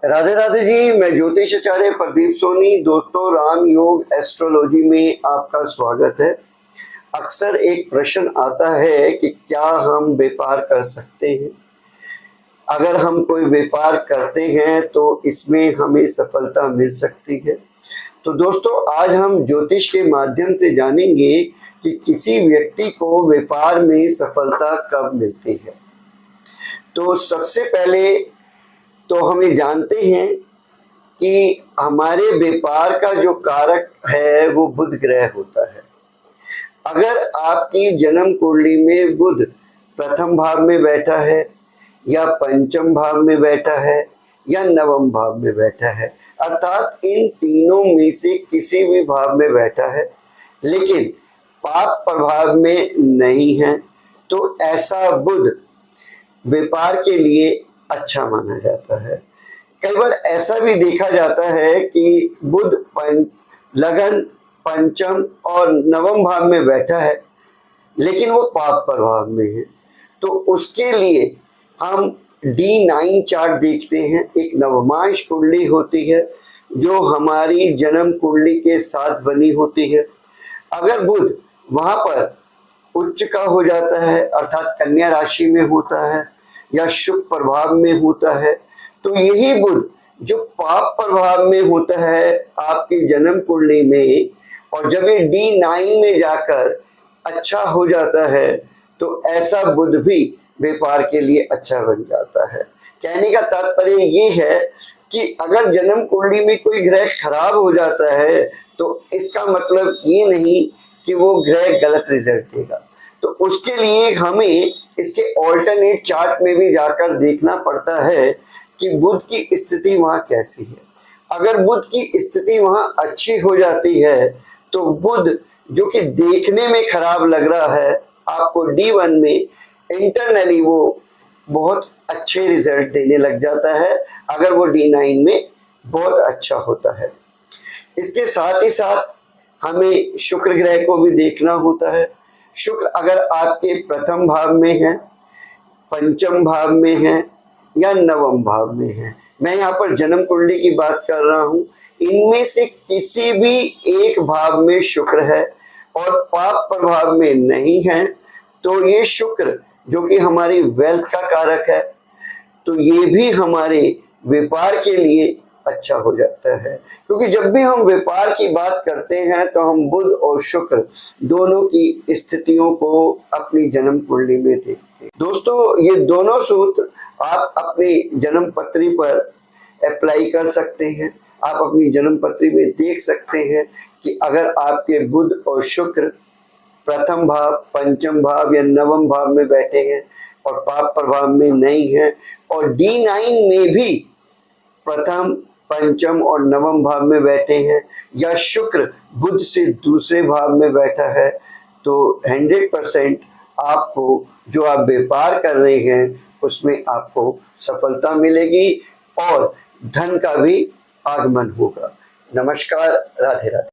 राधे राधे जी। मैं ज्योतिषाचार्य प्रदीप सोनी। दोस्तों, राम योग एस्ट्रोलॉजी में आपका स्वागत है। अक्सर एक प्रश्न आता है कि क्या हम व्यापार कर सकते हैं, अगर हम कोई व्यापार करते हैं तो इसमें हमें सफलता मिल सकती है। तो दोस्तों, आज हम ज्योतिष के माध्यम से जानेंगे कि किसी व्यक्ति को व्यापार में सफलता कब मिलती है। तो सबसे पहले तो हमें जानते हैं कि हमारे व्यापार का जो कारक है वो बुध ग्रह होता है। अगर आपकी जन्म कुंडली में बुध प्रथम भाव में बैठा है या पंचम भाव में बैठा है या नवम भाव में बैठा है, अर्थात इन तीनों में से किसी भी भाव में बैठा है लेकिन पाप प्रभाव में नहीं है, तो ऐसा बुध व्यापार के लिए अच्छा माना जाता है। कई बार ऐसा भी देखा जाता है कि बुध लगन पंचम और नवम भाव में बैठा है लेकिन वो पाप प्रभाव में है, तो उसके लिए हम D9 चार्ट देखते हैं। एक नवमांश कुंडली होती है जो हमारी जन्म कुंडली के साथ बनी होती है। अगर बुध वहां पर उच्च का हो जाता है, अर्थात कन्या राशि में होता है या शुभ प्रभाव में होता है, तो यही बुध जो पाप प्रभाव में होता है आपकी जन्म कुंडली में, और जब ये D9 में जाकर अच्छा हो जाता है तो ऐसा बुध भी व्यापार के लिए अच्छा बन जाता है। कहने का तात्पर्य ये है कि अगर जन्म कुंडली में कोई ग्रह खराब हो जाता है तो इसका मतलब ये नहीं कि वो ग्रह गलत रिजल्ट देगा। तो उसके लिए हमें इसके ऑल्टरनेट चार्ट में भी जाकर देखना पड़ता है कि बुध की स्थिति वहां कैसी है। अगर बुध की स्थिति वहां अच्छी हो जाती है तो बुध जो कि देखने में खराब लग रहा है, आपको D1 में इंटरनली वो बहुत अच्छे रिजल्ट देने लग जाता है अगर वो D9 में बहुत अच्छा होता है। इसके साथ ही साथ हमें शुक्र ग्रह को भी देखना होता है। शुक्र अगर आपके प्रथम भाव में है, पंचम भाव में है या नवम भाव में है, मैं यहाँ पर जन्म कुंडली की बात कर रहा हूँ, इनमें से किसी भी एक भाव में शुक्र है और पाप प्रभाव में नहीं है, तो ये शुक्र जो कि हमारी वेल्थ का कारक है, तो ये भी हमारे व्यापार के लिए अच्छा हो जाता है। क्योंकि जब भी हम व्यापार की बात करते हैं तो हम बुध और शुक्र दोनों की स्थितियों को अपनी जन्म कुंडली में देखते हैं। दोस्तों, ये दोनों सूत्र आप अपनी जन्म पत्री पर अप्लाई कर सकते हैं। आप अपनी जन्म पत्री में देख सकते हैं कि अगर आपके बुध और शुक्र प्रथम भाव, पंचम भाव या नवम भाव में बैठे हैं और पाप प्रभाव में नहीं है, और D9 में भी प्रथम, पंचम और नवम भाव में बैठे हैं, या शुक्र बुध से दूसरे भाव में बैठा है, तो 100% आपको जो आप व्यापार कर रहे हैं उसमें आपको सफलता मिलेगी और धन का भी आगमन होगा। नमस्कार, राधे राधे।